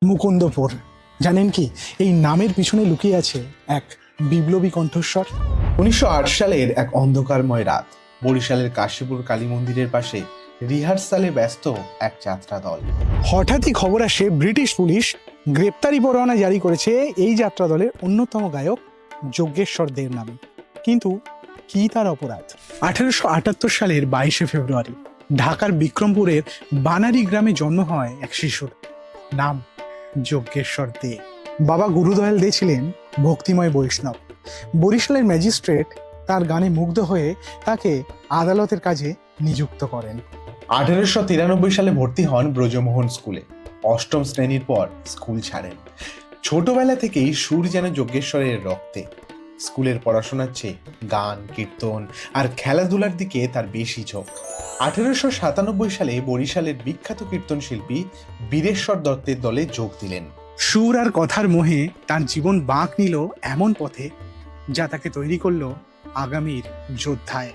মুকুন্দপুর। জানেন কি এই নামের পিছনে লুকিয়ে আছে এক বিপ্লবী কণ্ঠস্বর। 1908 সালের এক অন্ধকারময় রাত, বরিশালের কাশীপুর কালী মন্দিরের পাশে রিহার্সালে ব্যস্ত এক যাত্রা দল। হঠাৎই খবর আসে ব্রিটিশ পুলিশ গ্রেপ্তারি পরোয়ানা জারি করেছে এই যাত্রা দলের অন্যতম গায়ক যজ্ঞেশ্বর দের নামে। কিন্তু কি তার অপরাধ? 1878 সালের 22শে ফেব্রুয়ারি ঢাকার বিক্রমপুরের বানারী গ্রামে জন্ম হয় এক শিশুর, নাম যজ্ঞেশ্বর দে। বাবা গুরুদয়াল দে ছিলেন ভক্তিময় বৈষ্ণব। বরিশালের ম্যাজিস্ট্রেট তার গানে মুগ্ধ হয়ে তাকে আদালতের কাজে নিযুক্ত করেন। 1893 সালে ভর্তি হন ব্রজমোহন স্কুলে। অষ্টম শ্রেণীর পর স্কুল ছাড়েন। ছোটবেলা থেকেই সুর যেন যজ্ঞেশ্বরের রক্তে। স্কুলের পড়াশোনার চেয়ে গান, কীর্তন আর খেলাধুলার দিকে তার বেশি ঝোঁক। 1897 সালে বরিশালের বিখ্যাত কীর্তন শিল্পী বীরেশ্বর দত্তের দলে যোগ দিলেন। সুর আর কথার মোহে তার জীবন বাঁক নিল এমন পথে যা তাকে তৈরি করলো আগামীর যোদ্ধায়।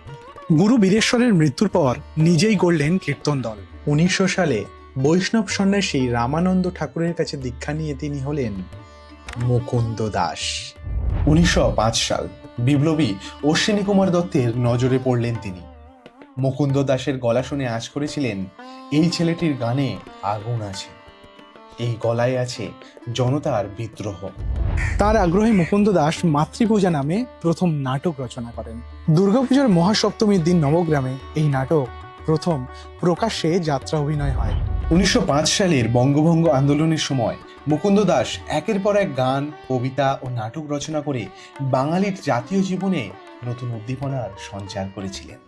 গুরু বীরেশ্বরের মৃত্যুর পর নিজেই গড়লেন কীর্তন দল। 1900 সালে বৈষ্ণব সন্ন্যাসী রামানন্দ ঠাকুরের কাছে দীক্ষা নিয়ে তিনি হলেন মুকুন্দ দাস। 1905 সাল বিপ্লবী অশ্বিনী কুমার দত্তের নজরে পড়লেন তিনি। মুকুন্দ দাসের গলা শুনে আঁচ করেছিলেন, এই ছেলেটির গানে আগুন আছে, এই গলায় আছে জনতার বিদ্রোহ। তার আগ্রহে মুকুন্দ দাস মাতৃপূজা নামে প্রথম নাটক রচনা করেন। দুর্গাপুজোর মহাসপ্তমীর দিন নবগ্রামে এই নাটক প্রথম প্রকাশ্যে যাত্রা অভিনয় হয়। 1905 সালের বঙ্গভঙ্গ আন্দোলনের সময় মুকুন্দ দাস একের পর এক গান, কবিতা ও নাটক রচনা করে বাঙালির জাতীয় জীবনে নতুন উদ্দীপনার সঞ্চার করেছিলেন।